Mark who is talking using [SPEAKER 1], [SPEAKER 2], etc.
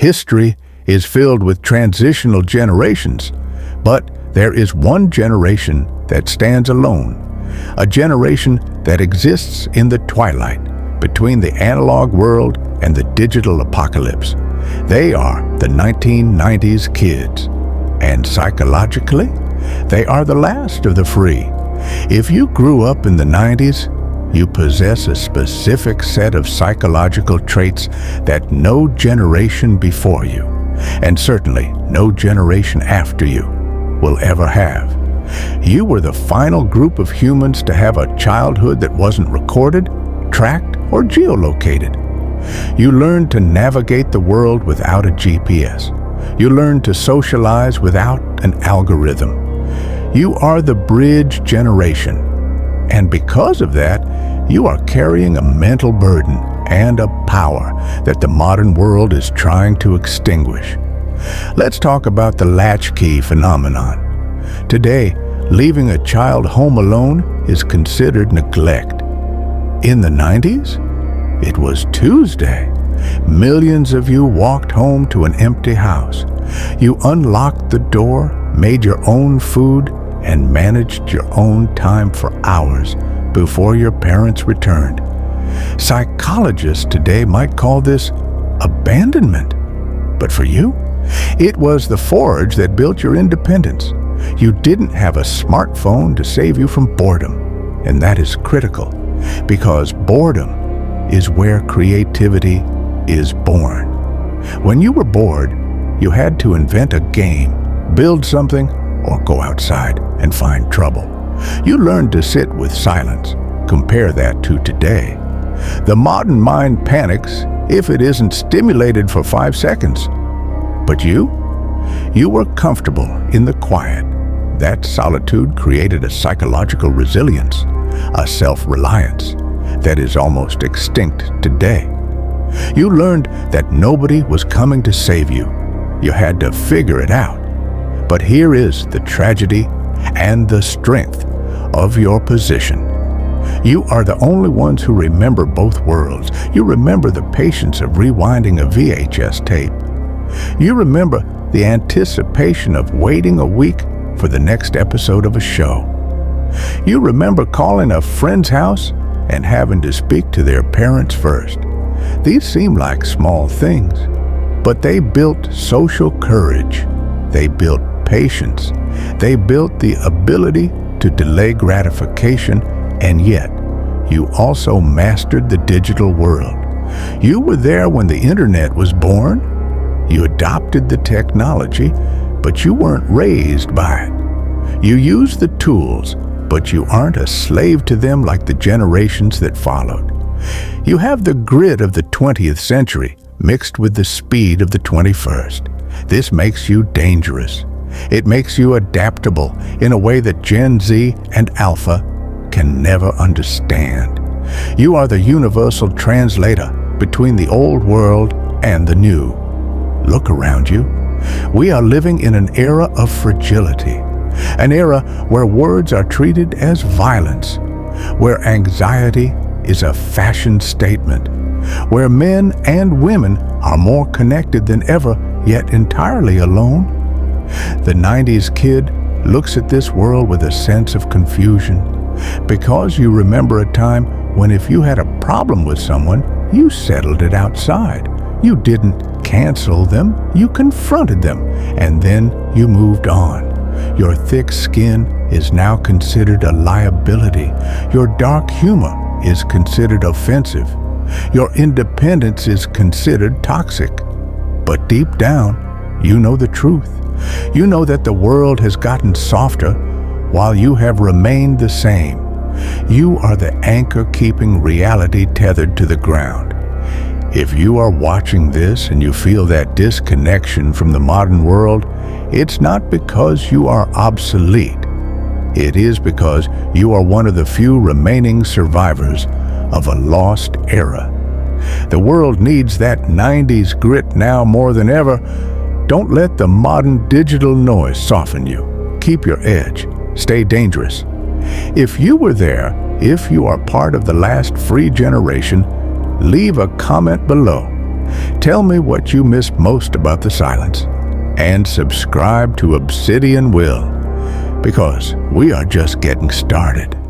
[SPEAKER 1] History is filled with transitional generations, but there is one generation that stands alone, a generation that exists in the twilight between the analog world and the digital apocalypse. They are the 1990s kids, and psychologically, they are the last of the free. If you grew up in the 90s, you possess a specific set of psychological traits that no generation before you, and certainly no generation after you, will ever have. You were the final group of humans to have a childhood that wasn't recorded, tracked, or geolocated. You learned to navigate the world without a GPS. You learned to socialize without an algorithm. You are the bridge generation. And because of that, you are carrying a mental burden and a power that the modern world is trying to extinguish. Let's talk about the latchkey phenomenon. Today, leaving a child home alone is considered neglect. In the 90s, it was Tuesday. Millions of you walked home to an empty house. You unlocked the door, made your own food, and managed your own time for hours before your parents returned. Psychologists today might call this abandonment. But for you, it was the forge that built your independence. You didn't have a smartphone to save you from boredom, and that is critical, because boredom is where creativity is born. When you were bored, you had to invent a game, build something, or go outside and find trouble. You learned to sit with silence. Compare that to today. The modern mind panics if it isn't stimulated for 5 seconds. But you were comfortable in the quiet. That solitude created a psychological resilience, a self-reliance that is almost extinct today. You learned that nobody was coming to save you. You had to figure it out. But here is the tragedy and the strength of your position. You are the only ones who remember both worlds. You remember the patience of rewinding a VHS tape. You remember the anticipation of waiting a week for the next episode of a show. You remember calling a friend's house and having to speak to their parents first. These seem like small things, but they built social courage. They built patience. They built the ability to delay gratification, and yet you also mastered the digital world. You were there when the internet was born. You adopted the technology, but you weren't raised by it. You used the tools, but you aren't a slave to them like the generations that followed. You have the grit of the 20th century mixed with the speed of the 21st. This makes you dangerous. It makes you adaptable in a way that Gen Z and Alpha can never understand. You are the universal translator between the old world and the new. Look around you. We are living in an era of fragility, an era where words are treated as violence, where anxiety is a fashion statement, where men and women are more connected than ever, yet entirely alone. The 90s kid looks at this world with a sense of confusion, because you remember a time when if you had a problem with someone, you settled it outside. You didn't cancel them, you confronted them, and then you moved on. Your thick skin is now considered a liability. Your dark humor is considered offensive. Your independence is considered toxic. But deep down, you know the truth. You know that the world has gotten softer while you have remained the same. You are the anchor keeping reality tethered to the ground. If you are watching this and you feel that disconnection from the modern world, it's not because you are obsolete. It is because you are one of the few remaining survivors of a lost era. The world needs that 90s grit now more than ever. Don't let the modern digital noise soften you. Keep your edge. Stay dangerous. If you were there, if you are part of the last free generation, leave a comment below. Tell me what you miss most about the silence, and subscribe to Obsidian Will, because we are just getting started.